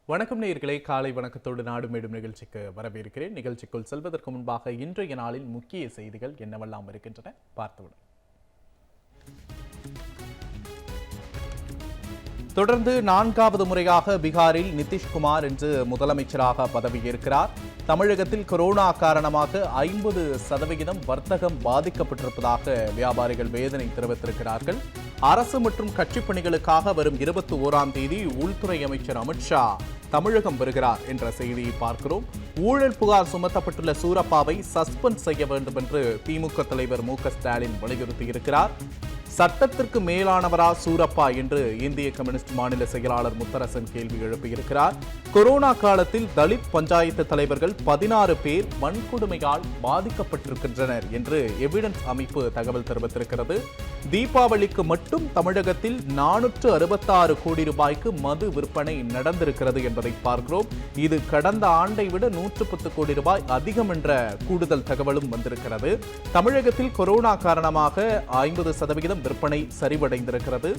வணக்கம் நேயர்களே, காலை வணக்கத்தோடு நாடு மேடும் நிகழ்ச்சிக்கு வரவேற்கிறேன். நிகழ்ச்சிக்குள் செல்வதற்கு முன்பாக இன்றைய நாளின் முக்கிய செய்திகள் என்னவெல்லாம் இருக்கின்றன பார்த்துவிடும். தொடர்ந்து 4வது முறையாக பீகாரில் நிதிஷ்குமார் இன்று முதலமைச்சராக பதவியேற்கிறார். தமிழகத்தில் கொரோனா காரணமாக 50% வர்த்தகம் பாதிக்கப்பட்டிருப்பதாக வியாபாரிகள் வேதனை தெரிவித்திருக்கிறார்கள். அரசு மற்றும் கட்சிப் பணிகளுக்காக வரும் 21ஆம் தேதி உள்துறை அமைச்சர் அமித்ஷா தமிழகம் வருகிறார் என்ற செய்தியை பார்க்கிறோம். ஊழல் புகார் சுமத்தப்பட்டுள்ள சூரப்பாவை சஸ்பெண்ட் செய்ய வேண்டும் என்று திமுக தலைவர் மு.க.ஸ்டாலின் வலியுறுத்தியிருக்கிறார். சட்டத்திற்கு மேலானவரா சூரப்பா என்று இந்திய கம்யூனிஸ்ட் மாநில செயலாளர் முத்தரசன் கேள்வி எழுப்பியிருக்கிறார். கொரோனா காலத்தில் தலித் பஞ்சாயத்து தலைவர்கள் 16 பேர் வன்கொடுமையால் பாதிக்கப்பட்டிருக்கின்றனர் என்று எவிடன்ஸ் அமைப்பு தகவல் தெரிவித்திருக்கிறது. தீபாவளிக்கு மட்டும் தமிழகத்தில் 466 கோடி ரூபாய்க்கு மது விற்பனை நடந்திருக்கிறது என்பதை பார்க்கிறோம். இது கடந்த ஆண்டை விட 110 கோடி ரூபாய் அதிகம் என்ற கூடுதல் தகவலும் வந்திருக்கிறது. தமிழகத்தில் கொரோனா காரணமாக 50% விற்பனை சரிவடைந்திருக்கிறது.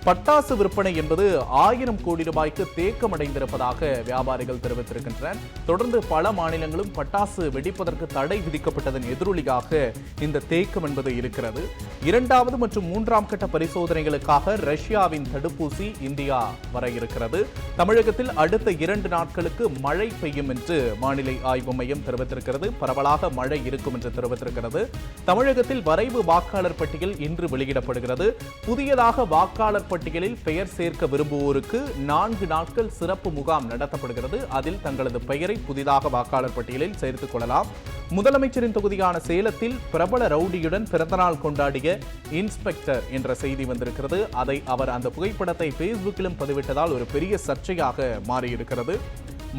பட்டாசு விற்பனை என்பது 1000 கோடி ரூபாய்க்கு தேக்கமடைந்திருப்பதாக வியாபாரிகள் தெரிவித்திருக்கின்றனர். தொடர்ந்து பல மாநிலங்களும் பட்டாசு வெடிப்பதற்கு தடை விதிக்கப்பட்டதன் எதிரொலியாக இந்த தேக்கம் என்பது இருக்கிறது. 2வது மற்றும் 3ஆம் கட்ட பரிசோதனைகளுக்காக ரஷ்யாவின் தடுப்பூசி இந்தியா வர இருக்கிறது. தமிழகத்தில் அடுத்த 2 நாட்களுக்கு மழை பெய்யும் என்று வானிலை ஆய்வு மையம் தெரிவித்திருக்கிறது. பரவலாக மழை இருக்கும் என்று தெரிவித்திருக்கிறது. தமிழகத்தில் வரைவு வாக்காளர் பட்டியல் இன்று வெளியிடப்படுகிறது. புதியதாக வாக்காளர் பட்டியலில் பெயர் சேர்க்க விரும்புவோருக்கு 4 நாட்கள் சிறப்பு முகாம் நடத்தப்படுகிறது. அதில் தங்களது பெயரை புதிதாக வாக்காளர் பட்டியலில் சேர்த்துக் கொள்ளலாம். முதலமைச்சரின் தொகுதியான சேலத்தில் பிரபல ரவுடியுடன் பிறந்தநாள் கொண்டாடிய இன்ஸ்பெக்டர் என்ற செய்தி வந்திருக்கிறது. அதை அவர் அந்த புகைப்படத்தை பேஸ்புக்கிலும் பதிவிட்டதால் ஒரு பெரிய சர்ச்சையாக மாறியிருக்கிறது.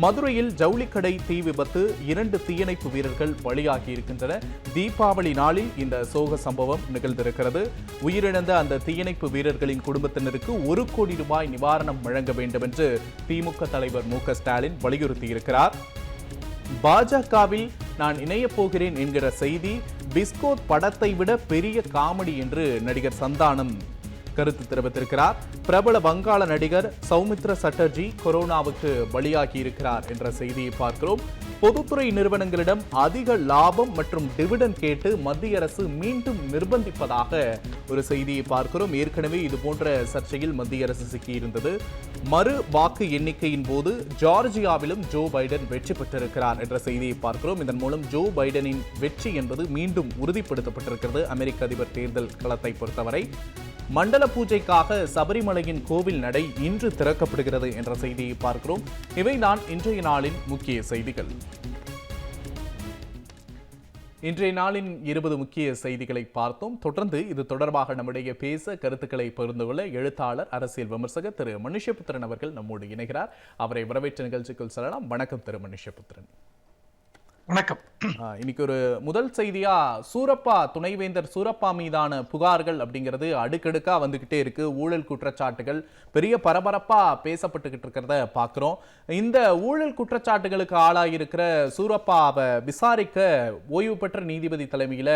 மதுரையில் ஜவுளிக்கடை தீ விபத்து, 2 தீயணைப்பு வீரர்கள் பலியாகி இருக்கின்றனர். தீபாவளி நாளில் இந்த சோக சம்பவம் நிகழ்ந்திருக்கிறது. உயிரிழந்த அந்த தீயணைப்பு வீரர்களின் குடும்பத்தினருக்கு 1 கோடி ரூபாய் நிவாரணம் வழங்க வேண்டும் என்று திமுக தலைவர் மு.க.ஸ்டாலின் வலியுறுத்தியிருக்கிறார். பாஜகவில் நான் இணையப் போகிறேன் என்கிற செய்தி பிஸ்கோத் படத்தை விட பெரிய காமெடி என்று நடிகர் சந்தானம் கருத்து தெரிவித்திருக்கிறார். பிரபல வங்காள நடிகர் சௌமித்ர சட்டர்ஜி கொரோனாவுக்கு பலியாகி இருக்கிறார் என்ற செய்தியை பார்க்கிறோம். பொதுத்துறை நிறுவனங்களிடம் அதிக லாபம் மற்றும் டிவிடெண்ட் கேட்டு மத்திய அரசு மீண்டும் நிர்பந்திப்பதாக ஒரு செய்தியை பார்க்கிறோம். ஏற்கனவே இது போன்ற சர்ச்சையில் மத்திய அரசு சிக்கியிருந்தது. மறு வாக்கு எண்ணிக்கையின் போது ஜார்ஜியாவிலும் ஜோ பைடன் வெற்றி பெற்றிருக்கிறார் என்ற செய்தியை பார்க்கிறோம். இதன் மூலம் ஜோ பைடனின் வெற்றி என்பது மீண்டும் உறுதிப்படுத்தப்பட்டிருக்கிறது. அமெரிக்க அதிபர் தேர்தல் களத்தை பொறுத்தவரை மண்டல பூஜைக்காக சபரிமலையின் கோவில் நடை இன்று திறக்கப்படுகிறது என்ற செய்தியை பார்க்கிறோம். இவைதான் இன்றைய நாளின் முக்கிய செய்திகள். இன்றைய நாளின் 20 முக்கிய செய்திகளை பார்த்தோம். தொடர்ந்து இது தொடர்பாக நம்முடைய பேச கருத்துக்களை பகிர்ந்து கொள்ள எழுத்தாளர், அரசியல் விமர்சகர் திரு மனுஷபுத்திரன் அவர்கள் நம்மோடு இணைகிறார். அவரை வரவேற்ற நிகழ்ச்சிக்குள் செல்லலாம். வணக்கம் திரு மனுஷபுத்திரன். வணக்கம். இன்னைக்கு ஒரு முதல் செய்தியா சூரப்பா, துணைவேந்தர் சூரப்பா மீதான புகார்கள் அப்படிங்கிறது அடுக்கடுக்கா வந்துகிட்டே இருக்கு. ஊழல் குற்றச்சாட்டுகள் பெரிய பரபரப்பா பேசப்பட்டுக்கிட்டு இருக்கிறத பாக்குறோம். இந்த ஊழல் குற்றச்சாட்டுகளுக்கு ஆளாயிருக்கிற சூரப்பாவை விசாரிக்க ஓய்வு பெற்ற நீதிபதி தலைமையில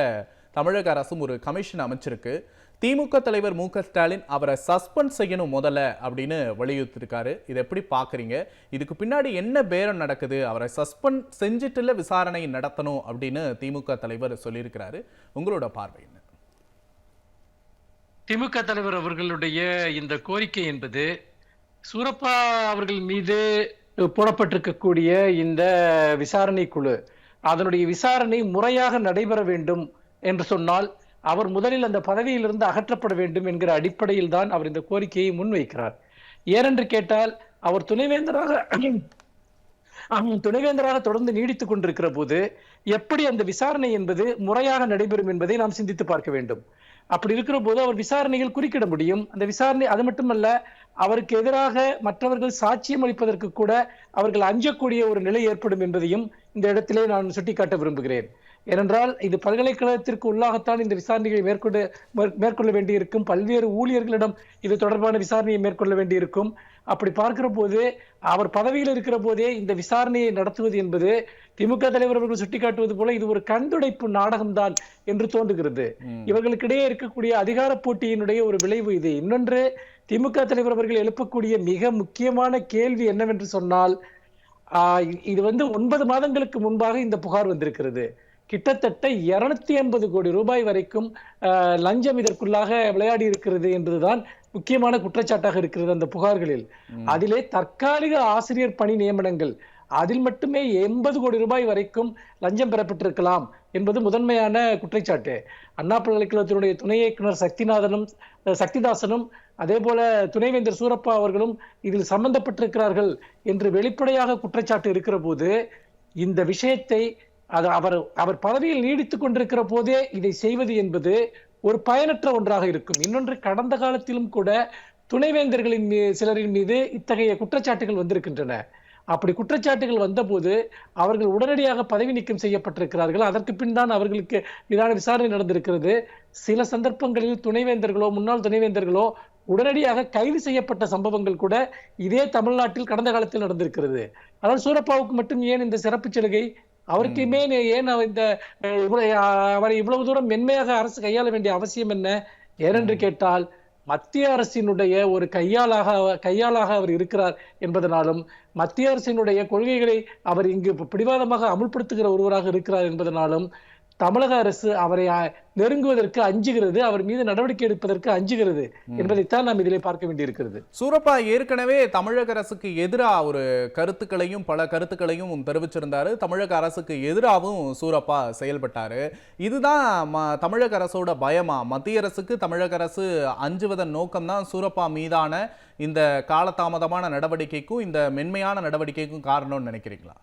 தமிழக அரசும் ஒரு கமிஷன் அமைச்சிருக்கு. திமுக தலைவர் மு.க.ஸ்டாலின் அவரை சஸ்பெண்ட் செய்யணும் முதல்ல அப்படின்னு வலியுறுத்திருக்காரு. இதை எப்படி பாக்குறீங்க? இதுக்கு பின்னாடி என்ன பேரம் நடக்குது? அவரை சஸ்பெண்ட் செஞ்சுட்டுல விசாரணை நடத்தணும் அப்படின்னு திமுக தலைவர் சொல்லியிருக்கிறாரு. உங்களோட பார்வை என்ன? திமுக தலைவர் அவர்களுடைய இந்த கோரிக்கை என்பது சூரப்பா அவர்கள் மீது போடப்பட்டிருக்கக்கூடிய இந்த விசாரணை குழு, அதனுடைய விசாரணை முறையாக நடைபெற வேண்டும் என்று சொன்னால் அவர் முதலில் அந்த பதவியிலிருந்து அகற்றப்பட வேண்டும் என்கிற அடிப்படையில் தான் அவர் இந்த கோரிக்கையை முன்வைக்கிறார். ஏனென்று கேட்டால் அவர் துணைவேந்தராக தொடர்ந்து நீடித்துக் கொண்டிருக்கிற போது எப்படி அந்த விசாரணை என்பது முறையாக நடைபெறும் என்பதை நாம் சிந்தித்து பார்க்க வேண்டும். அப்படி இருக்கிற போது அவர் விசாரணைகள் குறுக்கிட முடியும். அந்த விசாரணை அது மட்டுமல்ல, அவருக்கு எதிராக மற்றவர்கள் சாட்சியம் அளிப்பதற்கு கூட அவர்கள் அஞ்சக்கூடிய ஒரு நிலை ஏற்படும் என்பதையும் இந்த இடத்திலே நான் சுட்டிக்காட்ட விரும்புகிறேன். ஏனென்றால் இது பல்கலைக்கழகத்திற்கு உள்ளாகத்தான் இந்த விசாரணைகளை மேற்கொள்ள வேண்டியிருக்கும். பல்வேறு ஊழியர்களிடம் இது தொடர்பான விசாரணையை மேற்கொள்ள வேண்டியிருக்கும். அப்படி பார்க்கிற போது அவர் பதவியில் இருக்கிற போதே இந்த விசாரணையை நடத்துவது என்பது திமுக தலைவர் அவர்கள் சுட்டிக்காட்டுவது போல இது ஒரு கண்துடைப்பு நாடகம்தான் என்று தோன்றுகிறது. இவர்களுக்கிடையே இருக்கக்கூடிய அதிகார போட்டியினுடைய ஒரு விளைவு இது. இன்னொன்று, திமுக தலைவர் அவர்கள் எழுப்பக்கூடிய மிக முக்கியமான கேள்வி என்னவென்று சொன்னால், இது 9 மாதங்களுக்கு முன்பாக இந்த புகார் வந்திருக்கிறது. கிட்டத்தட்ட 280 கோடி ரூபாய் வரைக்கும் லஞ்சம் இதற்குள்ளாக விளையாடி இருக்கிறது என்பதுதான் முக்கியமான குற்றச்சாட்டாக இருக்கிறது அந்த புகார்களில். அதிலே தற்காலிக ஆசிரியர் பணி நியமனங்கள் அதில் மட்டுமே 80 கோடி ரூபாய் வரைக்கும் லஞ்சம் பெறப்பட்டிருக்கலாம் என்பது முதன்மையான குற்றச்சாட்டு. அண்ணா பல்கலைக்கழகத்தினுடைய துணை இயக்குனர் சக்திதாசனும் அதே போல துணைவேந்தர் சூரப்பா அவர்களும் இதில் சம்பந்தப்பட்டிருக்கிறார்கள் என்று வெளிப்படையாக குற்றச்சாட்டு இருக்கிற போது, இந்த விஷயத்தை அவர் பதவியில் நீடித்துக் கொண்டிருக்கிற போதே இதை செய்வது என்பது ஒரு பயனற்ற ஒன்றாக இருக்கும். இன்னொன்று, கடந்த காலத்திலும் கூட துணைவேந்தர்களின் சிலரின் மீது இத்தகைய குற்றச்சாட்டுகள் வந்திருக்கின்றன. அப்படி குற்றச்சாட்டுகள் வந்தபோது அவர்கள் உடனடியாக பதவி நீக்கம் செய்யப்பட்டிருக்கிறார்கள். அதற்கு பின் தான் அவர்களுக்கு மீதான விசாரணை நடந்திருக்கிறது. சில சந்தர்ப்பங்களில் துணைவேந்தர்களோ முன்னாள் துணைவேந்தர்களோ உடனடியாக கைது செய்யப்பட்ட சம்பவங்கள் கூட இதே தமிழ்நாட்டில் கடந்த காலத்தில் நடந்திருக்கிறது. ஆனால் சூரப்பாவுக்கு மட்டும் ஏன் இந்த சிறப்பு சலுகை? அவருக்குமே ஏன் அவரை இவ்வளவு தூரம் மென்மையாக அரசு கையாள வேண்டிய அவசியம் என்ன? ஏனென்று கேட்டால், மத்திய அரசினுடைய ஒரு கையாளாக அவர் இருக்கிறார் என்பதனாலும், மத்திய அரசினுடைய கொள்கைகளை அவர் இங்கு பிடிவாதமாக அமுல்படுத்துகிற ஒருவராக இருக்கிறார் என்பதனாலும் தமிழக அரசு அவரை நெருங்குவதற்கு அஞ்சுகிறது, அவர் மீது நடவடிக்கை எடுப்பதற்கு அஞ்சுகிறது என்பதைத்தான் நாம் இதிலே பார்க்க வேண்டியிருக்கிறது. சூரப்பா ஏற்கனவே தமிழக அரசுக்கு எதிராக ஒரு பல கருத்துக்களையும் தெரிவிச்சிருந்தாரு. தமிழக அரசுக்கு எதிராகவும் சூரப்பா செயல்பட்டாரு. இதுதான் தமிழக அரசோட பயமா? மத்திய அரசுக்கு தமிழக அரசு அஞ்சுவதன் நோக்கம்தான் சூரப்பா மீதான இந்த காலதாமதமான நடவடிக்கைக்கும் இந்த மென்மையான நடவடிக்கைக்கும் காரணம்னு நினைக்கிறீங்களா?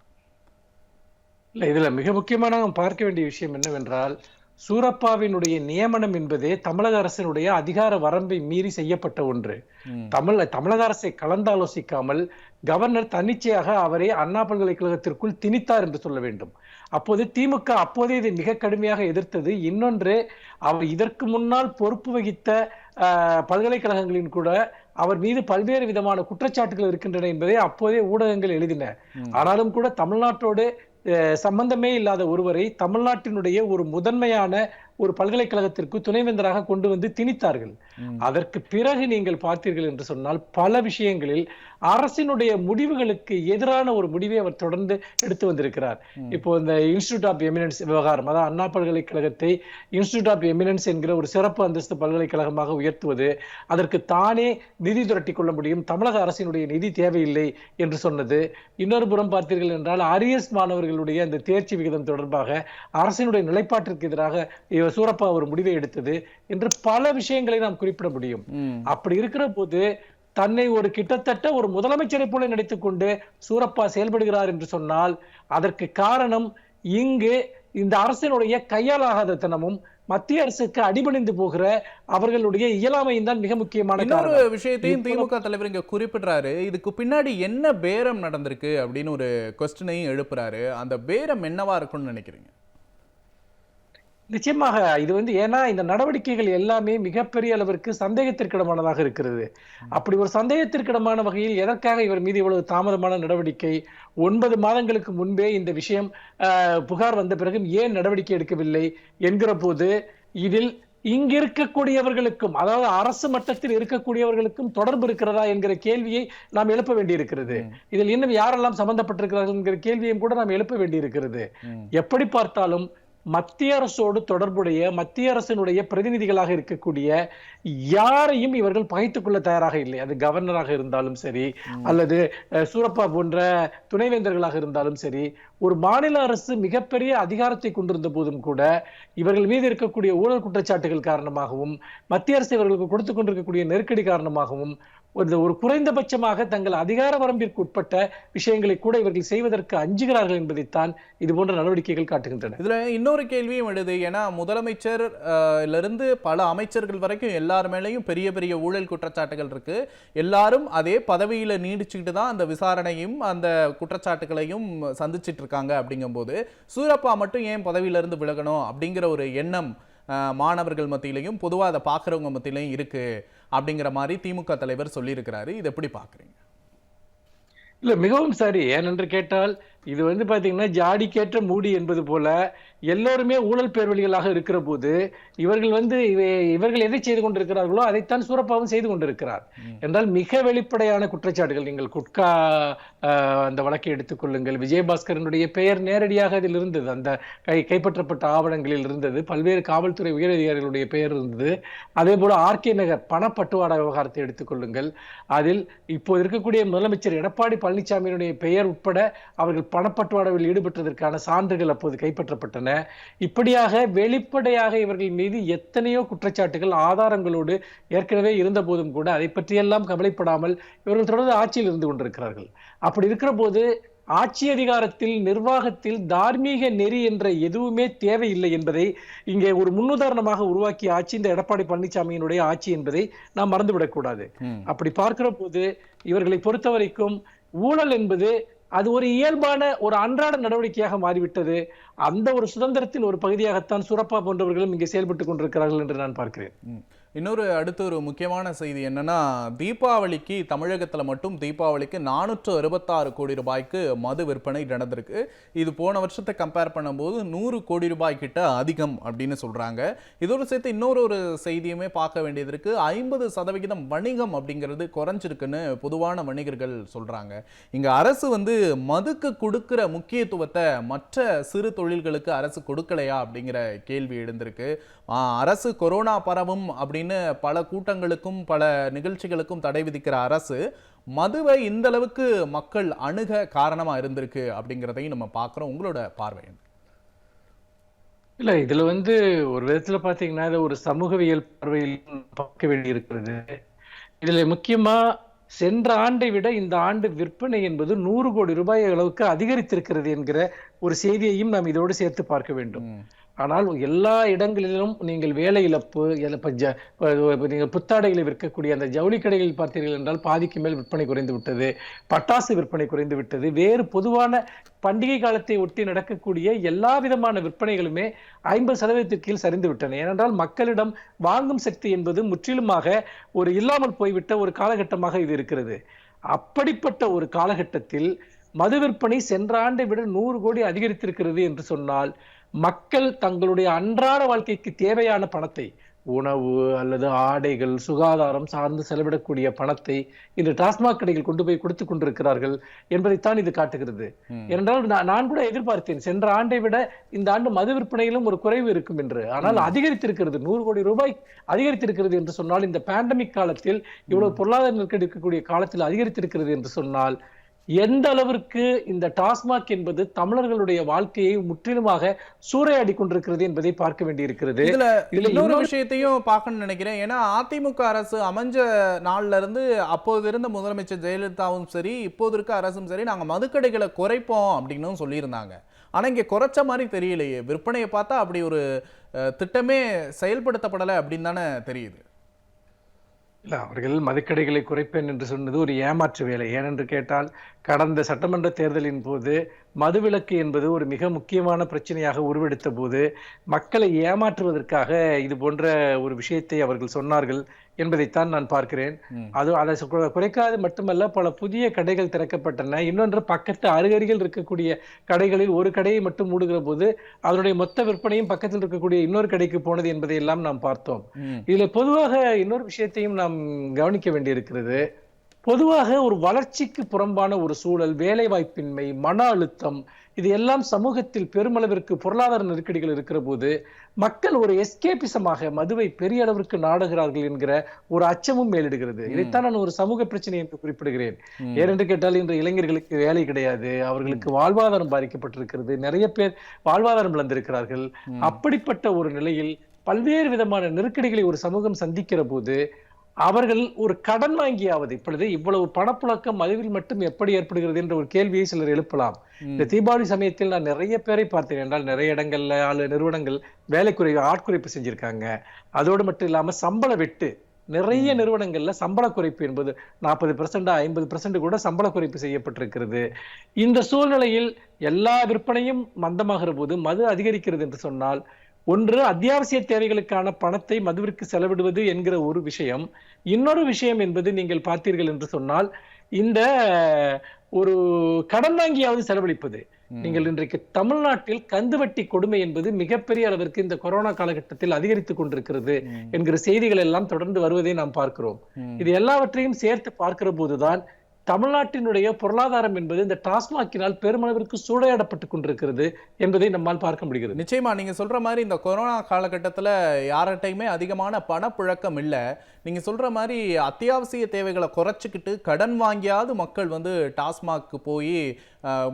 இல்ல, இதுல மிக முக்கியமான நாம் பார்க்க வேண்டிய விஷயம் என்னவென்றால், சூரப்பாவினுடைய நியமனம் என்பதே தமிழக அரசினுடைய அதிகார வரம்பை மீறி செய்யப்பட்ட ஒன்று. தமிழக அரசை கலந்தாலோசிக்காமல் கவர்னர் தன்னிச்சையாக அவரை அண்ணா பல்கலைக்கழகத்திற்குள் திணித்தார் என்று சொல்ல வேண்டும். அப்போது திமுக அப்போதே இதை மிக கடுமையாக எதிர்த்தது. இன்னொன்று, அவர் இதற்கு முன்னால் பொறுப்பு வகித்த பல்கலைக்கழகங்களின் கூட அவர் மீது பல்வேறு விதமான குற்றச்சாட்டுகள் இருக்கின்றன என்பதை அப்போதே ஊடகங்கள் எழுதின. ஆனாலும் கூட தமிழ்நாட்டோடு சம்பந்தமே இல்லாத ஒருவரை தமிழ்நாட்டினுடைய ஒரு முதன்மையான ஒரு பல்கலைக்கழகத்திற்கு துணைவேந்தராக கொண்டு வந்து திணித்தார்கள். அதற்கு பிறகு நீங்கள் பார்த்தீர்கள் என்று சொன்னால், பல விஷயங்களில் அரசினுடைய முடிவுகளுக்கு எதிரான ஒரு முடிவை அவர் தொடர்ந்து எடுத்து வந்திருக்கிறார். இப்போ இந்த இன்ஸ்டிடியூட் ஆஃப் எமினன்ஸ் விவகாரம், அதாவது அண்ணா பல்கலைக்கழகத்தை இன்ஸ்டிடியூட் ஆஃப் எமினன்ஸ் என்கிற ஒரு சிறப்பு அந்தஸ்து பல்கலைக்கழகமாக உயர்த்துவது, அதற்கு தானே நிதி திரட்டி கொள்ள முடியும், தமிழக அரசினுடைய நிதி தேவையில்லை என்று சொன்னது. இன்னொரு புறம் பார்த்தீர்கள் என்றால், அரியர்ஸ் மாணவர்களுடைய அந்த தேர்ச்சி விகிதம் தொடர்பாக அரசினுடைய நிலைப்பாட்டிற்கு எதிராக சூரப்பா ஒரு முடிவை எடுத்தது என்று பல விஷயங்களை நாம் குறிப்பிட முடியும். அப்படி இருக்கிற போது தன்னை கிட்டத்தட்ட ஒரு முதலமைச்சரை போல நினைத்துக் கொண்டு சூரப்பா செயல்படுகிறார் என்று சொன்னால், அதற்கு காரணம் இங்கு இந்த அரசினுடைய கையாலாகாத தனமும் மத்திய அரசுக்கு அடிபணிந்து போகிற அவர்களுடைய இயலாமையும் தான் மிக முக்கியமான இன்னொரு விஷயத்தையும் திமுக தலைவர் இங்க குறிப்பிடுறாரு. இதுக்கு பின்னாடி என்ன பேரம் நடந்திருக்கு அப்படின்னு ஒரு கொஸ்டினையும் எழுப்புறாரு. அந்த பேரம் என்னவா இருக்கும்னு நினைக்கிறீங்க? நிச்சயமாக இது ஏன்னா இந்த நடவடிக்கைகள் எல்லாமே மிகப்பெரிய அளவிற்கு சந்தேகத்திற்கிடமானதாக இருக்கிறது. அப்படி ஒரு சந்தேகத்திற்கிடமான வகையில் எதற்காக இவர் மீது இவ்வளவு தாமதமான நடவடிக்கை? 9 மாதங்களுக்கு முன்பே இந்த விஷயம் புகார் வந்த பிறகு ஏன் நடவடிக்கை எடுக்கவில்லை என்கிற போது, இதில் இங்க இருக்கக்கூடியவர்களுக்கும், அதாவது அரசு மட்டத்தில் இருக்கக்கூடியவர்களுக்கும் தொடர்பு இருக்கிறதா என்கிற கேள்வியை நாம் எழுப்ப வேண்டியிருக்கிறது. இதில் இன்னும் யாரெல்லாம் சம்பந்தப்பட்டிருக்கிறார்கள் என்கிற கேள்வியையும் கூட நாம் எழுப்ப வேண்டியிருக்கிறது. எப்படி பார்த்தாலும் மத்திய அரசோடு தொடர்புடைய மத்திய அரசினுடைய பிரதிநிதிகளாக இருக்கக்கூடிய யாரையும் இவர்கள் பகைத்துக் கொள்ள தயாராக இல்லை. அது கவர்னராக இருந்தாலும் சரி, அல்லது சூரப்பா போன்ற துணைவேந்தர்களாக இருந்தாலும் சரி. ஒரு மாநில அரசு மிகப்பெரிய அதிகாரத்தை கொண்டிருந்த போதும் கூட இவர்கள் மீது இருக்கக்கூடிய ஊழல் குற்றச்சாட்டுகள் காரணமாகவும், மத்திய அரசு இவர்களுக்கு கொடுத்துக் கொண்டிருக்கக்கூடிய நெருக்கடி காரணமாகவும் ஒரு குறைந்தபட்சமாக தங்கள் அதிகார வரம்பிற்கு உட்பட்ட விஷயங்களை கூட இவர்கள் செய்வதற்கு அஞ்சுகிறார்கள் என்பதைத்தான் இது போன்ற நடவடிக்கைகள் காட்டுகின்றன. இதுல இன்னொரு கேள்வியும் எழுது. ஏன்னா முதலமைச்சர்ல பல அமைச்சர்கள் வரைக்கும் எல்லார் மேலேயும் பெரிய பெரிய ஊழல் குற்றச்சாட்டுகள் இருக்கு. எல்லாரும் அதே பதவியில நீடிச்சுக்கிட்டு தான் அந்த விசாரணையும் அந்த குற்றச்சாட்டுகளையும் சந்திச்சிட்டு இருக்காங்க. அப்படிங்கும்போது சூரப்பா மட்டும் ஏன் பதவியிலிருந்து விலகணும் அப்படிங்கிற ஒரு எண்ணம் மாணவர்கள் மத்தியிலையும் பொதுவாக அதை பார்க்குறவங்க மத்தியிலையும் இருக்கு அப்படிங்கிற மாதிரி திமுக தலைவர் சொல்லியிருக்கிறாரு. இது எப்படி பார்க்குறீங்க? இல்ல, மிகவும் சரி. ஏனென்று கேட்டால், இது பாத்தீங்கன்னா ஜாடிக்கேற்ற மூடி என்பது போல எல்லோருமே ஊழல் பேர்வழிகளாக இருக்கிற போது இவர்கள் இவர்கள் எதை செய்து கொண்டிருக்கிறார்களோ அதைத்தான் சூரப்பாவும் செய்து கொண்டிருக்கிறார் என்றால் மிக வெளிப்படையான குற்றச்சாட்டுகள். நீங்கள் குட்கா அந்த வழக்கை எடுத்துக்கொள்ளுங்கள். விஜயபாஸ்கரனுடைய பெயர் நேரடியாக அதில் இருந்தது, அந்த கைப்பற்றப்பட்ட ஆவணங்களில் இருந்தது. பல்வேறு காவல்துறை உயரதிகாரிகளுடைய பெயர் இருந்தது. அதே போல ஆர்கே நகர் பணப்பட்டுவாடா விவகாரத்தை எடுத்துக்கொள்ளுங்கள். அதில் இப்போ இருக்கக்கூடிய முதலமைச்சர் எடப்பாடி பழனிசாமியினுடைய பெயர் உட்பட அவர்கள் பணப்பட்டுவாடாவில் ஈடுபட்டதற்கான சான்றுகள் அப்போது கைப்பற்றப்பட்டன. இப்படியாக வெளிப்படையாக இவர்கள் மீது எத்தனையோ குற்றச்சாட்டுகள் ஆதாரங்களோடு ஏற்கனவே இருந்த போதும் கூட அதை பற்றியெல்லாம் கவலைப்படாமல் இவர்கள் தொடர்ந்து ஆட்சியில் இருந்து கொண்டிருக்கிறார்கள். அப்படி இருக்கிற போது ஆட்சி அதிகாரத்தில், நிர்வாகத்தில் தார்மீக நெறி என்ற எதுவுமே தேவையில்லை என்பதை இங்கே ஒரு முன்னுதாரணமாக உருவாக்கிய ஆட்சி இந்த எடப்பாடி பழனிசாமியினுடைய ஆட்சி என்பதை நாம் மறந்துவிடக் கூடாது. அப்படி பார்க்கிற போது இவர்களை பொறுத்த வரைக்கும் ஊழல் என்பது அது ஒரு இயல்பான ஒரு அன்றாட நடவடிக்கையாக மாறிவிட்டது. அந்த ஒரு சுதந்திரத்தின் ஒரு பகுதியாகத்தான் சூரப்பா போன்றவர்களும் இங்கே செயல்பட்டுக் கொண்டிருக்கிறார்கள் என்று நான் பார்க்கிறேன். அடுத்த ஒரு முக்கியமான செய்தி என்னன்னா, தீபாவளிக்கு தமிழகத்துல மட்டும் தீபாவளிக்கு 466 கோடி ரூபாய்க்கு மது விற்பனை நடந்திருக்கு. இது போன வருஷத்தை கம்பேர் பண்ணும்போது 100 கோடி ரூபாய் கிட்ட அதிகம் அப்படின்னு சொல்றாங்க. இதோடு சேர்த்து இன்னொரு செய்தியுமே பார்க்க வேண்டியது இருக்கு. 50% வணிகம் அப்படிங்கிறது குறைஞ்சிருக்குன்னு பொதுவான வணிகர்கள் சொல்றாங்க. இங்க அரசு மதுக்கு கொடுக்கிற முக்கியத்துவத்தை மற்ற சிறு தொழில்களுக்கு அரசு கொடுக்கலையா அப்படிங்கிற கேள்வி எழுந்திருக்கு. அரசு கொரோனா பரவும் அப்படின்னு பல கூட்டங்களுக்கும் பல நிகழ்ச்சிகளுக்கும் தடை விதிக்கிற அரசு மதுவை இந்த அளவுக்கு மக்கள் அணுக காரணமா இருந்திருக்கு அப்படிங்கிறதையும் நம்ம பார்க்கிறோம். உங்களோட பார்வை? இல்ல, இதுல ஒரு விதத்துல பாத்தீங்கன்னா ஒரு சமூகவியல் பார்வையில் பார்க்க வேண்டி இருக்கிறது. இதுல முக்கியமா சென்ற ஆண்டை விட இந்த ஆண்டு விற்பனை என்பது 100 கோடி ரூபாய் அளவுக்கு அதிகரித்திருக்கிறது என்கிற ஒரு செய்தியையும் நாம் இதோடு சேர்த்து பார்க்க வேண்டும். ஆனால் எல்லா இடங்களிலும் நீங்கள் வேலை இழப்பு, நீங்கள் புத்தாடைகளை விற்கக்கூடிய அந்த ஜவுளி கடைகளில் பார்த்தீர்கள் என்றால் பாதிக்கு மேல் விற்பனை குறைந்து விட்டது, பட்டாசு விற்பனை குறைந்து விட்டது. வேறு பொதுவான பண்டிகை காலத்தை ஒட்டி நடக்கக்கூடிய எல்லா விதமான விற்பனைகளுமே 50% கீழ் சரிந்து விட்டன. ஏனென்றால் மக்களிடம் வாங்கும் சக்தி என்பது முற்றிலுமாக ஒரு இல்லாமல் போய்விட்ட ஒரு காலகட்டமாக இது இருக்கிறது. அப்படிப்பட்ட ஒரு காலகட்டத்தில் மது விற்பனை சென்ற ஆண்டை விட 100 கோடி அதிகரித்திருக்கிறது என்று சொன்னால் மக்கள் தங்களுடைய அன்றாட வாழ்க்கைக்கு தேவையான பணத்தை, உணவு அல்லது ஆடைகள், சுகாதாரம் சார்ந்து செலவிடக்கூடிய பணத்தை இன்று டாஸ்மாக் கடைகள் கொண்டு போய் கொடுத்துக் கொண்டிருக்கிறார்கள் என்பதைத்தான் இது காட்டுகிறது. ஏனென்றால் நான் கூட எதிர்பார்த்தேன் சென்ற ஆண்டை விட இந்த ஆண்டு மது விற்பனையிலும் ஒரு குறைவு இருக்கும் என்று. ஆனால் அதிகரித்திருக்கிறது, 100 கோடி ரூபாய் அதிகரித்திருக்கிறது என்று சொன்னால், இந்த பேண்டமிக் காலத்தில் இவ்வளவு பொருளாதார நெருக்கடி இருக்கக்கூடிய காலத்தில் அதிகரித்திருக்கிறது என்று சொன்னால் எந்த அளவிற்கு இந்த டாஸ்மாக் என்பது தமிழர்களுடைய வாழ்க்கையை முற்றிலுமாக சூறையாடி கொண்டிருக்கிறது என்பதை பார்க்க வேண்டியிருக்கிறது. இதுல இன்னொரு விஷயத்தையும் பார்க்கணும்னு நினைக்கிறேன். ஏன்னா அதிமுக அரசு அமைஞ்ச நாள்ல இருந்து அப்போது இருந்த முதலமைச்சர் ஜெயலலிதாவும் சரி, இப்போது இருக்க அரசும் சரி, நாங்க மதுக்கடைகளை குறைப்போம் அப்படின்னு சொல்லியிருந்தாங்க. ஆனா இங்க குறைச்ச மாதிரி தெரியலையே. விற்பனையை பார்த்தா அப்படி ஒரு திட்டமே செயல்படுத்தப்படலை அப்படின்னு தானே தெரியுது. இல்ல, அவர்கள் மதுக்கடைகளை குறைப்பேன் என்று சொன்னது ஒரு ஏமாற்று வேலை. ஏனென்று கேட்டால் கடந்த சட்டமன்ற தேர்தலின் போது மதுவிலக்கு என்பது ஒரு மிக முக்கியமான பிரச்சனையாக உருவெடுத்த போது மக்களை ஏமாற்றுவதற்காக இது போன்ற ஒரு விஷயத்தை அவர்கள் சொன்னார்கள் என்பதைத்தான் நான் பார்க்கிறேன். அதை குறைக்காது மட்டுமல்ல, பல புதிய கடைகள் திறக்கப்பட்டன. இன்னொன்று, பக்கத்து அருகருகில் இருக்கக்கூடிய கடைகளில் ஒரு கடையை மட்டும் மூடுகிற போது அதனுடைய மொத்த விற்பனையும் பக்கத்தில் இருக்கக்கூடிய இன்னொரு கடைக்கு போனது என்பதை எல்லாம் நாம் பார்த்தோம். இதுல பொதுவாக இன்னொரு விஷயத்தையும் நாம் கவனிக்க வேண்டியிருக்கிறது. பொதுவாக ஒரு வளர்ச்சிக்கு புறம்பான ஒரு சூழல், வேலை வாய்ப்பின்மை, மன அழுத்தம், இது எல்லாம் சமூகத்தில் பெருமளவிற்கு பொருளாதார நெருக்கடிகள் இருக்கிற போது மக்கள் ஒரு எஸ்கேபிசமாக மதுவை பெரிய அளவிற்கு நாடுகிறார்கள் என்கிற ஒரு அச்சமும் மேலிடுகிறது. இதைத்தான் நான் ஒரு சமூக பிரச்சனை என்று குறிப்பிடுகிறேன். ஏனென்று கேட்டால் இன்று இளைஞர்களுக்கு வேலை கிடையாது, அவர்களுக்கு வாழ்வாதாரம் பாதிக்கப்பட்டிருக்கிறது, நிறைய பேர் வாழ்வாதாரம் இழந்திருக்கிறார்கள். அப்படிப்பட்ட ஒரு நிலையில் பல்வேறு விதமான நெருக்கடிகளை ஒரு சமூகம் சந்திக்கிற போது அவர்கள் ஒரு கடன் வாங்கியாவது, இப்பொழுது இவ்வளவு பணப்புழக்கம் மதுவில் மட்டும் எப்படி ஏற்படுகிறது என்ற ஒரு கேள்வியை சிலர் எழுப்பலாம். இந்த தீபாவளி சமயத்தில் நான் நிறைய பேரை பார்த்தேன் என்றால் நிறைய இடங்கள்ல நிறுவனங்கள் வேலை ஆட்குறைப்பு செஞ்சிருக்காங்க. அதோடு மட்டும் இல்லாம சம்பள வெட்டு, நிறைய நிறுவனங்கள்ல சம்பள குறைப்பு என்பது 40% 50% கூட சம்பள குறைப்பு செய்யப்பட்டிருக்கிறது. இந்த சூழ்நிலையில் எல்லா விற்பனையும் மந்தமாகிற போது மது அதிகரிக்கிறது என்று சொன்னால், ஒன்று அத்தியாவசிய தேவைகளுக்கான பணத்தை மதுவிற்கு செலவிடுவது என்கிற ஒரு விஷயம். இன்னொரு விஷயம் என்பது நீங்கள் பார்த்தீர்கள் என்று சொன்னால், இந்த ஒரு கடன் வாங்கியாவது செலவழிப்பது. நீங்கள் இன்றைக்கு தமிழ்நாட்டில் கந்துவட்டி கொடுமை என்பது மிகப்பெரிய அளவிற்கு இந்த கொரோனா காலகட்டத்தில் அதிகரித்துக் கொண்டிருக்கிறது என்கிற செய்திகள் எல்லாம் தொடர்ந்து வருவதை நாம் பார்க்கிறோம். இது எல்லாவற்றையும் சேர்த்து பார்க்கிற போதுதான் தமிழ்நாட்டினுடைய பொருளாதாரம் என்பது இந்த டாஸ்மாகினால் பெருமளவிற்கு சூறையாடப்பட்டுக் கொண்டிருக்கிறது என்பதை நம்மால் பார்க்க முடிகிறது. நிச்சயமா நீங்க சொல்ற மாதிரி இந்த கொரோனா காலகட்டத்தில் யார்கிட்டையுமே அதிகமான பணப்புழக்கம் இல்லை. நீங்க சொல்ற மாதிரி அத்தியாவசிய தேவைகளை குறைச்சிக்கிட்டு கடன் வாங்கியாவது மக்கள் வந்து டாஸ்மாக்கு போய்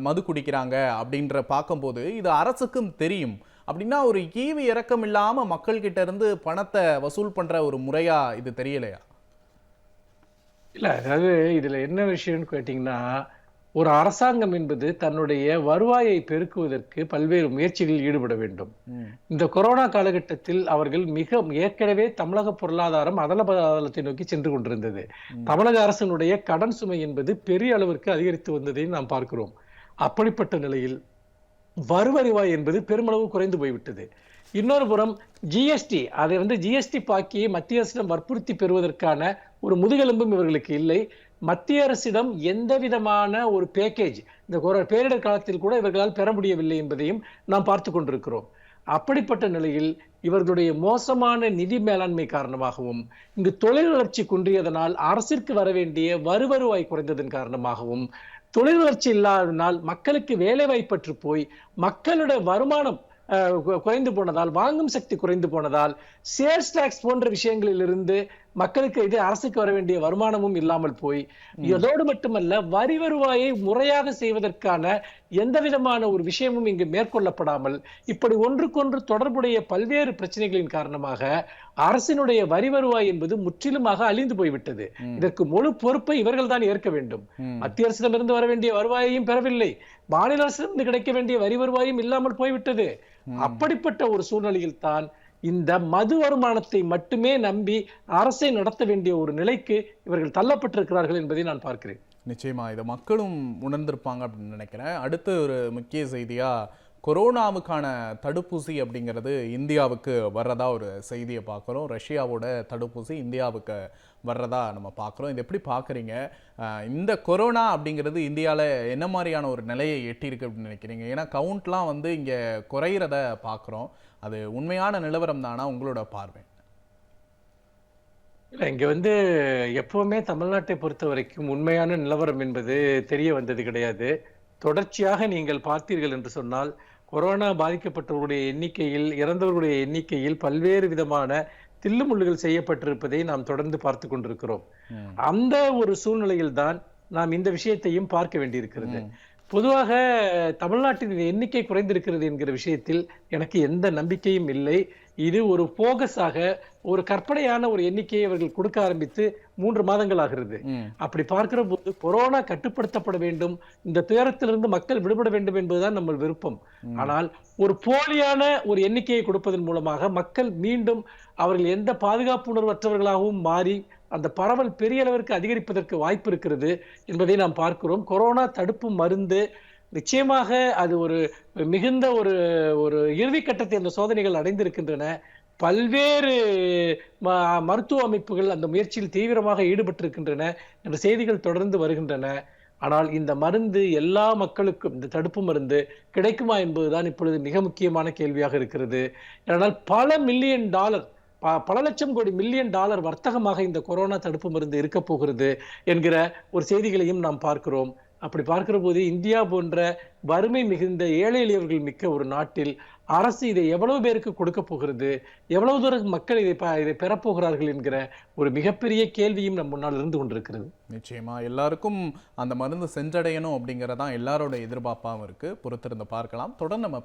மது குடிக்கிறாங்க அப்படின்ற பார்க்கும்போது இது அரசுக்கும் தெரியும். அப்படின்னா ஒரு ஈவு இறக்கம் இல்லாம மக்கள் கிட்ட இருந்து பணத்தை வசூல் பண்ற ஒரு முறையா இது தெரியலையா? இல்ல, அதாவது இதுல என்ன விஷயம்னு கேட்டீங்கன்னா, ஒரு அரசாங்கம் என்பது தன்னுடைய வருவாயை பெருக்குவதற்கு பல்வேறு முயற்சிகளில் ஈடுபட வேண்டும். இந்த கொரோனா காலகட்டத்தில் அவர்கள் ஏற்கனவே தமிழக பொருளாதாரம் அதலபாதாளத்தை நோக்கி சென்று கொண்டிருந்தது. தமிழக அரசினுடைய கடன் சுமை என்பது பெரிய அளவிற்கு அதிகரித்து வந்ததை நாம் பார்க்கிறோம். அப்படிப்பட்ட நிலையில் வருவாய் என்பது பெருமளவு குறைந்து போய்விட்டது. இன்னொரு புறம் ஜிஎஸ்டி, அதை ஜிஎஸ்டி பாக்கியை மத்திய அரசிடம் வற்புறுத்தி பெறுவதற்கான ஒரு முதுகெலும்பும் இவர்களுக்கு இல்லை. மத்திய அரசிடம் எந்த விதமான ஒரு பேக்கேஜ் இந்த பேரிடர் காலத்தில் கூட இவர்களால் பெற முடியவில்லை என்பதையும் நாம் பார்த்து கொண்டிருக்கிறோம். அப்படிப்பட்ட நிலையில் இவர்களுடைய மோசமான நிதி மேலாண்மை காரணமாகவும் இங்கு தொழில் வளர்ச்சி குன்றியதனால் அரசிற்கு வர வேண்டிய வருவாய் குறைந்ததன் காரணமாகவும் தொழில் வளர்ச்சி இல்லாததனால் மக்களுக்கு வேலை வாய்ப்பற்று போய் மக்களுடைய வருமானம் குறைந்து போனதால், வாங்கும் சக்தி குறைந்து போனதால், சேல்ஸ் டாக்ஸ் போன்ற விஷயங்களில் இருந்து மக்களுக்கு அரசுக்கு வர வேண்டிய வருமானமும் இல்லாமல் போய், இதோடு மட்டுமல்ல வரி வருவாயை முறையாக செய்வதற்கான எந்த விதமான ஒரு விஷயமும் இங்கு மேற்கொள்ளப்படாமல் இப்படி ஒன்றுக்கொன்று தொடர்புடைய பல்வேறு பிரச்சனைகளின் காரணமாக அரசினுடைய வரி வருவாய் என்பது முற்றிலுமாக அழிந்து போய்விட்டது. இதற்கு முழு பொறுப்பை இவர்கள் தான் ஏற்க வேண்டும். மத்திய அரசிடமிருந்து வர வேண்டிய வருவாயையும் பெறவில்லை, மாநில அரசிடமிருந்து கிடைக்க வேண்டிய வரி வருவாயும் இல்லாமல் போய்விட்டது. அப்படிப்பட்ட ஒரு சூழ்நிலையில் தான் இந்த மது வருமானத்தை மட்டுமே நம்பி அரசை நடத்த வேண்டிய ஒரு நிலைக்கு இவர்கள் தள்ளப்பட்டிருக்கிறார்கள் என்பதை நான் பார்க்கிறேன். நிச்சயமா இதை மக்களும் உணர்ந்திருப்பாங்க அப்படின்னு நினைக்கிறேன். அடுத்து ஒரு முக்கிய செய்தியா கொரோனாவுக்கான தடுப்பூசி அப்படிங்கிறது இந்தியாவுக்கு வர்றதா ஒரு செய்தியை பார்க்குறோம். ரஷ்யாவோட தடுப்பூசி இந்தியாவுக்கு வர்றதா நம்ம பார்க்குறோம். இது எப்படி பார்க்குறீங்க? இந்த கொரோனா அப்படிங்கிறது இந்தியாவில் என்ன மாதிரியான ஒரு நிலையை எட்டியிருக்கு அப்படின்னு நினைக்கிறீங்க? ஏன்னா கவுண்ட்லாம் இங்கே குறையிறத பார்க்குறோம். அது உண்மையான நிலவரம் தானா உங்களோட பார்வை? இல்லை, இங்கே எப்பவுமே தமிழ்நாட்டை பொறுத்த வரைக்கும் உண்மையான நிலவரம் என்பது தெரிய வந்தது கிடையாது. தொடர்ச்சியாக நீங்கள் பார்த்தீர்கள் என்று சொன்னால் கொரோனா பாதிக்கப்பட்டவர்களுடைய எண்ணிக்கையில், இறந்தவர்களுடைய எண்ணிக்கையில் பல்வேறு விதமான தில்லுமுள்ளுகள் செய்யப்பட்டிருப்பதை நாம் தொடர்ந்து பார்த்து கொண்டிருக்கிறோம். அந்த ஒரு சூழ்நிலையில் தான் நாம் இந்த விஷயத்தையும் பார்க்க வேண்டியிருக்கிறது. பொதுவாக தமிழ்நாட்டின் எண்ணிக்கை குறைந்திருக்கிறது என்கிற விஷயத்தில் எனக்கு எந்த நம்பிக்கையும் இல்லை. இது ஒரு போகஸாக ஒரு கற்பனையான ஒரு எண்ணிக்கையை அவர்கள் கொடுக்க ஆரம்பித்து 3 மாதங்கள் ஆகிறது. அப்படி பார்க்கிற போது கொரோனா கட்டுப்படுத்தப்பட வேண்டும், இந்த துயரத்திலிருந்து மக்கள் விடுபட வேண்டும் என்பதுதான் நம்ம விருப்பம். ஆனால் ஒரு போலியான ஒரு எண்ணிக்கையை கொடுப்பதன் மூலமாக மக்கள் மீண்டும் அவர்கள் எந்த பாதுகாப்பு உணர்வற்றவர்களாகவும் மாறி அந்த பரவல் பெரிய அளவிற்கு அதிகரிப்பதற்கு வாய்ப்பு இருக்கிறது என்பதை நாம் பார்க்கிறோம். கொரோனா தடுப்பு மருந்து நிச்சயமாக அது ஒரு மிகுந்த ஒரு இறுதி கட்டத்தை அந்த சோதனைகள் அடைந்திருக்கின்றன. பல்வேறு மருத்துவ அமைப்புகள் அந்த முயற்சியில் தீவிரமாக ஈடுபட்டிருக்கின்றன என்ற செய்திகள் தொடர்ந்து வருகின்றன. ஆனால் இந்த மருந்து எல்லா மக்களுக்கும், இந்த தடுப்பு மருந்து கிடைக்குமா என்பதுதான் இப்பொழுது மிக முக்கியமான கேள்வியாக இருக்கிறது. ஆனால் பல லட்சம் கோடி மில்லியன் டாலர் வர்த்தகமாக இந்த கொரோனா தடுப்பு மருந்து இருக்க போகிறது என்கிற ஒரு செய்திகளையும் நாம் பார்க்கிறோம். அப்படி பார்க்கிற போது இந்தியா போன்ற வறுமை மிகுந்த ஏழை எளியவர்கள் மிக்க ஒரு நாட்டில் அரசு இதை எவ்வளவு பேருக்கு கொடுக்க போகிறது, எவ்வளவு தூரம் மக்கள் இதை பெறப்போகிறார்கள் என்கிற ஒரு மிகப்பெரிய கேள்வியும் நம் முன்னால் இருந்து கொண்டிருக்கிறது. நிச்சயமா எல்லாருக்கும் அந்த மருந்து சென்றடையணும் அப்படிங்கறதான் எல்லாரோட எதிர்பார்ப்பாகவும் இருக்கு. பொறுத்திருந்து பார்க்கலாம். தொடர்ந்து நம்ம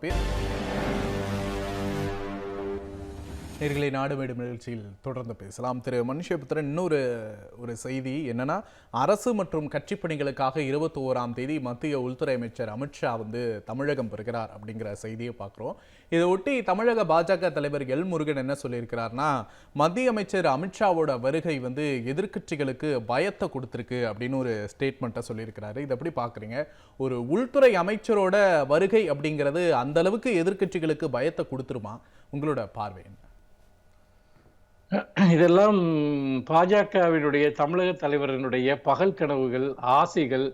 நேர்களை நாடு மேடு நிகழ்ச்சியில் தொடர்ந்து பேசலாம். திரு மனுஷபுத்திரன், இன்னொரு செய்தி என்னன்னா, அரசு மற்றும் கட்சி பணிகளுக்காக 21ஆம் தேதி மத்திய உள்துறை அமைச்சர் அமித்ஷா தமிழகம் வருகிறார் அப்படிங்கிற செய்தியை பார்க்குறோம். இதை ஒட்டி தமிழக பாஜக தலைவர் எல் முருகன் என்ன சொல்லியிருக்கிறார்னா, மத்திய அமைச்சர் அமித்ஷாவோட வருகை எதிர்க்கட்சிகளுக்கு பயத்தை கொடுத்துருக்கு அப்படின்னு ஒரு ஸ்டேட்மெண்ட்டை சொல்லியிருக்கிறாரு. இதை எப்படி பார்க்குறீங்க? ஒரு உள்துறை அமைச்சரோட வருகை அப்படிங்கிறது அந்த அளவுக்கு எதிர்க்கட்சிகளுக்கு பயத்தை கொடுத்துருமா? உங்களோட பார்வை என்ன? இதெல்லாம் பாஜகவினுடைய தமிழக தலைவரினுடைய பகல் கனவுகள், ஆசைகள்,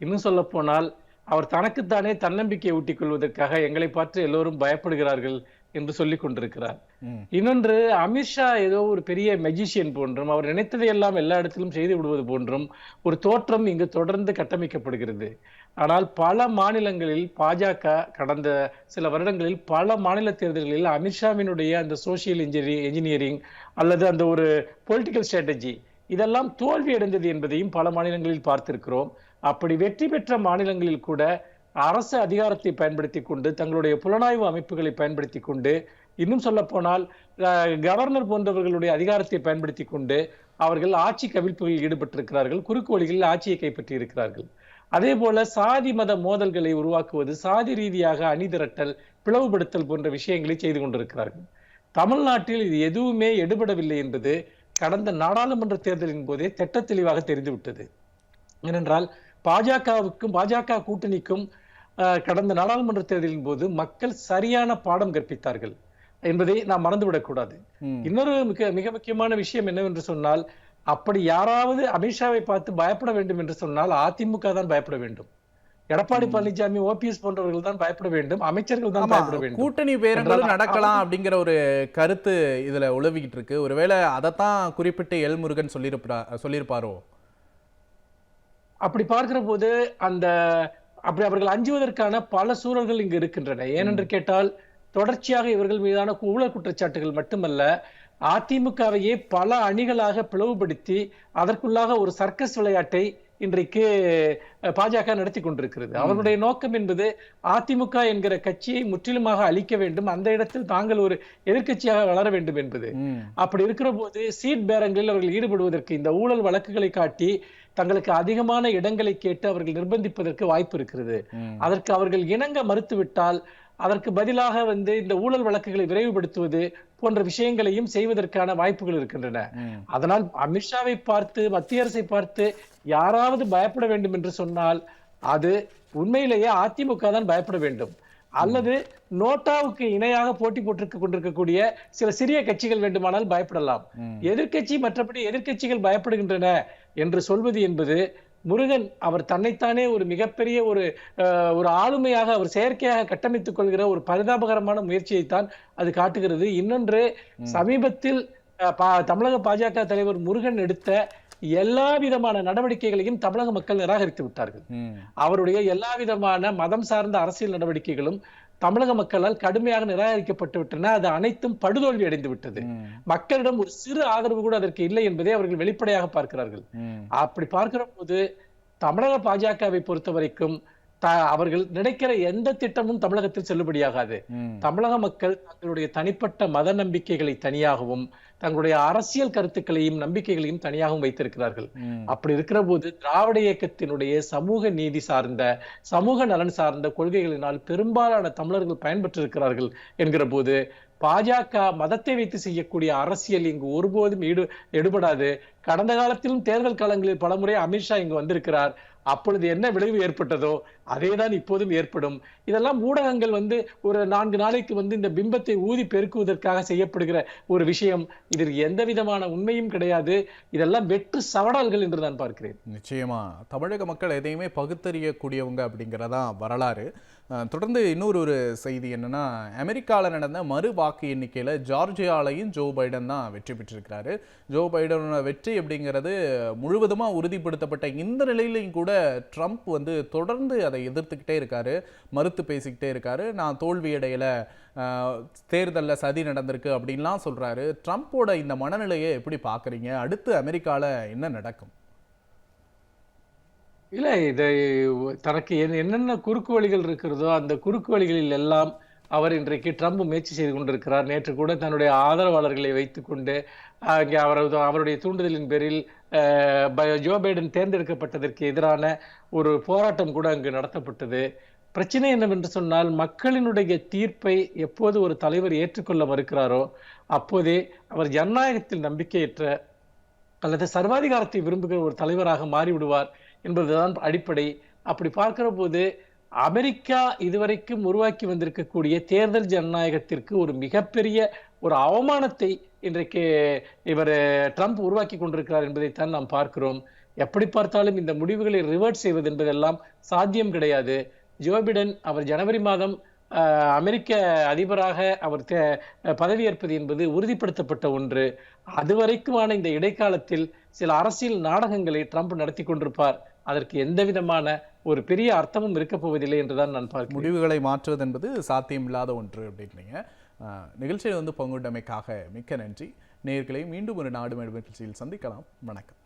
இன்னும் சொல்ல போனால் அவர் தனக்குத்தானே தன்னம்பிக்கையை ஊட்டிக் கொள்வதற்காக எங்களை பார்த்து எல்லோரும் பயப்படுகிறார்கள் என்று சொல்லிக் கொண்டிருக்கிறார். ம். இன்னொன்று, அமித்ஷா ஏதோ ஒரு பெரிய மெஜிஷியன் போன்றும் அவர் நினைத்ததை எல்லாம் எல்லா இடத்திலும் செய்து விடுவது போன்றும் ஒரு தோற்றம் இங்கு தொடர்ந்து கட்டமைக்கப்படுகிறது. ஆனால் பல மாநிலங்களில் பாஜக கடந்த சில வருடங்களில் பல மாநில தேர்தல்களில் அமித்ஷாவினுடைய அந்த சோசியல் என்ஜினியரிங் அல்லது அந்த ஒரு பொலிட்டிக்கல் ஸ்ட்ராட்டஜி இதெல்லாம் தோல்வி அடைந்தது என்பதையும் பல மாநிலங்களில் பார்த்திருக்கிறோம். அப்படி வெற்றி பெற்ற மாநிலங்களில் கூட அரசு அதிகாரத்தை பயன்படுத்தி கொண்டு தங்களுடைய புலனாய்வு அமைப்புகளை பயன்படுத்தி கொண்டு இன்னும் சொல்ல போனால் கவர்னர் போன்றவர்களுடைய அதிகாரத்தை பயன்படுத்தி கொண்டு அவர்கள் ஆட்சி கவிழ்ப்புகளில் ஈடுபட்டிருக்கிறார்கள், குறுக்கு வழிகளில் ஆட்சியை கைப்பற்றி இருக்கிறார்கள். அதே போல சாதி மத மோதல்களை உருவாக்குவது, சாதி ரீதியாக அணிதிரட்டல், பிளவுபடுத்தல் போன்ற விஷயங்களை செய்து கொண்டிருக்கிறார்கள். தமிழ்நாட்டில் இது எதுவுமே எடுபடவில்லை என்பது கடந்த நாடாளுமன்ற தேர்தலின் போதே திட்ட தெளிவாக தெரிந்துவிட்டது. ஏனென்றால் பாஜக கூட்டணிக்கும் கடந்த நாடாளுமன்ற தேர்தலின் போது மக்கள் சரியான பாடம் கற்பித்தார்கள் என்பதை நாம் மறந்துவிடக் கூடாது. இன்னொரு மிக முக்கியமான விஷயம் என்னவென்று சொன்னால், அப்படி யாராவது அமித்ஷாவை பார்த்து பயப்பட வேண்டும் என்று சொன்னால் அதிமுக தான் பயப்பட வேண்டும். எடப்பாடி பழனிசாமி, ஓபிஎஸ் போன்றவர்கள் தான் பயப்பட வேண்டும், அமைச்சர்கள் தான் பயப்பட வேண்டும். கூட்டணி பேரங்களும் நடக்கலாம் அப்படிங்கிற ஒரு கருத்து இதுல உழவிக்கிட்டு இருக்கு. ஒருவேளை அதைத்தான் குறிப்பிட்டு எல் முருகன் சொல்லியிருப்பாரோ? அப்படி பார்க்கிற போது அப்படி அவர்கள் அஞ்சுவதற்கான பல சூழல்கள் இங்கு இருக்கின்றன. ஏனென்று கேட்டால், தொடர்ச்சியாக இவர்கள் மீதான ஊழல் குற்றச்சாட்டுகள் மட்டுமல்ல, அதிமுகவையே பல அணிகளாக பிளவுபடுத்தி அதற்குள்ளாக ஒரு சர்க்கஸ் விளையாட்டை இன்றைக்கு பாஜக நடத்தி கொண்டிருக்கிறது. அவர்களுடைய நோக்கம் என்பது அதிமுக என்கிற கட்சியை முற்றிலுமாக அழிக்க வேண்டும், அந்த இடத்தில் தாங்கள் ஒரு எதிர்க்கட்சியாக வளர வேண்டும் என்பது. அப்படி இருக்கிற போது சீட் பேரங்களில் அவர்கள் ஈடுபடுவதற்கு இந்த ஊழல் வழக்குகளை காட்டி தங்களுக்கு அதிகமான இடங்களை கேட்டு அவர்கள் நிர்பந்திப்பதற்கு வாய்ப்பு இருக்கிறது. அதற்கு அவர்கள் இணங்க மறுத்துவிட்டால் அதற்கு பதிலாக இந்த ஊழல் வழக்குகளை விரைவுபடுத்துவது போன்ற விஷயங்களையும் செய்வதற்கான வாய்ப்புகள் இருக்கின்றன. அதனால் அமித்ஷாவை பார்த்து, மத்திய அரசை பார்த்து யாராவது பயப்பட வேண்டும் என்று சொன்னால் அது உண்மையிலேயே அதிமுக தான் பயப்பட வேண்டும். அல்லது நோட்டாவுக்கு இணையாக போட்டி போட்டிருக்க கொண்டிருக்கக்கூடிய சில சிறிய கட்சிகள் வேண்டுமானால் பயப்படலாம். எதிர்க்கட்சி, மற்றபடி எதிர்க்கட்சிகள் பயப்படுகின்றன என்று சொல்வது என்பது, முருகன் அவர் தன்னைத்தானே ஒரு மிகப்பெரிய ஒரு ஆளுமையாக அவர் செயற்கையாக கட்டமைத்துக் கொள்கிற ஒரு பரிதாபகரமான முயற்சியைத்தான் அது காட்டுகிறது. இன்னொன்று, சமீபத்தில் தமிழக பாஜக தலைவர் முருகன் எடுத்த எல்லா விதமான நடவடிக்கைகளையும் தமிழக மக்கள் நிராகரித்து விட்டார்கள். அவருடைய எல்லா விதமான மதம் சார்ந்த அரசியல் நடவடிக்கைகளும் தமிழக மக்களால் கடுமையாக நிராகரிக்கப்பட்டு விட்டன. அது அனைத்தும் படுதோல்வி அடைந்து விட்டது. மக்களிடம் ஒரு சிறு ஆதரவு கூட அதற்கு இல்லை என்பதை அவர்கள் வெளிப்படையாக பார்க்கிறார்கள். அப்படி பார்க்கிற போது தமிழக பாஜகவை பொறுத்த வரைக்கும் அவர்கள் நினைக்கிற எந்த திட்டமும் தமிழகத்தில் செல்லுபடியாகாது. தமிழக மக்கள் தங்களுடைய தனிப்பட்ட மத நம்பிக்கைகளை தனியாகவும் தங்களுடைய அரசியல் கருத்துக்களையும் நம்பிக்கைகளையும் தனியாகவும் வைத்திருக்கிறார்கள். அப்படி இருக்கிற போது திராவிட இயக்கத்தினுடைய சமூக நீதி சார்ந்த, சமூக நலன் சார்ந்த கொள்கைகளினால் பெரும்பாலான தமிழர்கள் பயன்பெற்றிருக்கிறார்கள் என்கிற போது பாஜக மதத்தை வைத்து செய்யக்கூடிய அரசியல் இங்கு ஒருபோதும் எடுபடாது. கடந்த காலத்திலும் தேர்தல் காலங்களில் பலமுறை அமித்ஷா இங்கு வந்திருக்கிறார். அப்பொழுது என்ன விளைவு ஏற்பட்டதோ அதேதான் இப்போதும் ஏற்படும். இதெல்லாம் ஊடகங்கள் ஒரு 4 நாளைக்கு இந்த பிம்பத்தை ஊதி பெருக்குவதற்காக செய்யப்படுகிற ஒரு விஷயம். இதில் எந்த விதமான உண்மையும் கிடையாது. இதெல்லாம் வெற்று சவடால்கள் என்று நான் பார்க்கிறேன். நிச்சயமா தமிழக மக்கள் எதையுமே பகுத்தறியக்கூடியவங்க அப்படிங்கிறதான் வரலாறு. தொடர்ந்து இன்னொரு செய்தி என்னன்னா, அமெரிக்காவில் நடந்த மறு வாக்கு எண்ணிக்கையில் ஜார்ஜியாலையும் ஜோ பைடன் தான் வெற்றி பெற்றிருக்கிறாரு. ஜோ பைடனோட வெற்றி அப்படிங்கிறது முழுவதுமாக உறுதிப்படுத்தப்பட்ட இந்த நிலையிலையும் கூட ட்ரம்ப் தொடர்ந்து அதை எதிர்த்துக்கிட்டே இருக்காரு, மறுத்து பேசிக்கிட்டே இருக்காரு. நான் தோல்வியடையில, தேர்தலில் சதி நடந்திருக்கு அப்படின்லாம் சொல்றாரு. ட்ரம்ப்போட இந்த மனநிலையை எப்படி பார்க்குறீங்க? அடுத்து அமெரிக்காவில் என்ன நடக்கும்? இல்ல, இதை தனக்கு என்னென்ன குறுக்கு வழிகள் இருக்கிறதோ அந்த குறுக்கு வழிகளில் எல்லாம் அவர் இன்றைக்கு ட்ரம்ப் முயற்சி செய்து கொண்டிருக்கிறார். நேற்று கூட தன்னுடைய ஆதரவாளர்களை வைத்துக் கொண்டு அங்கே அவருடைய தூண்டுதலின் பேரில் ஜோ பைடன் தேர்ந்தெடுக்கப்பட்டதற்கு எதிரான ஒரு போராட்டம் கூட அங்கு நடத்தப்பட்டது. பிரச்சனை என்னவென்று சொன்னால், மக்களினுடைய தீர்ப்பை எப்போது ஒரு தலைவர் ஏற்றுக்கொள்ள மறுக்கிறாரோ அப்போதே அவர் ஜனநாயகத்தில் நம்பிக்கையற்ற அல்லது சர்வாதிகாரத்தை விரும்புகிற ஒரு தலைவராக மாறிவிடுவார் என்பதுதான் அடிப்படை. அப்படி பார்க்கிற போது அமெரிக்கா இதுவரைக்கும் உருவாக்கி வந்திருக்கக்கூடிய தேர்தல் ஜனநாயகத்திற்கு ஒரு மிகப்பெரிய ஒரு அவமானத்தை இன்றைக்கு ட்ரம்ப் உருவாக்கி கொண்டிருக்கிறார் என்பதைத்தான் நாம் பார்க்கிறோம். எப்படி பார்த்தாலும் இந்த முடிவுகளை ரிவர்ட் செய்வது என்பதெல்லாம் சாத்தியம் கிடையாது. ஜோ பிடன் அவர் ஜனவரி மாதம் அமெரிக்க அதிபராக அவர் பதவியேற்பது என்பது உறுதிப்படுத்தப்பட்ட ஒன்று. அதுவரைக்குமான இந்த இடைக்காலத்தில் சில அரசியல் நாடகங்களை ட்ரம்ப் நடத்தி கொண்டிருப்பார். அதற்கு எந்த விதமான ஒரு பெரிய அர்த்தமும் இருக்கப் போவதில்லை என்றுதான் நான் பார்க்கிறேன். முடிவுகளை மாற்றுவது என்பது சாத்தியமில்லாத ஒன்று அப்படின்னீங்க. நிகழ்ச்சியில் பங்குண்டமைக்காக மிக்க நன்றி. நேயர்களை மீண்டும் ஒரு நாடு நிகழ்ச்சியில் சந்திக்கலாம். வணக்கம்.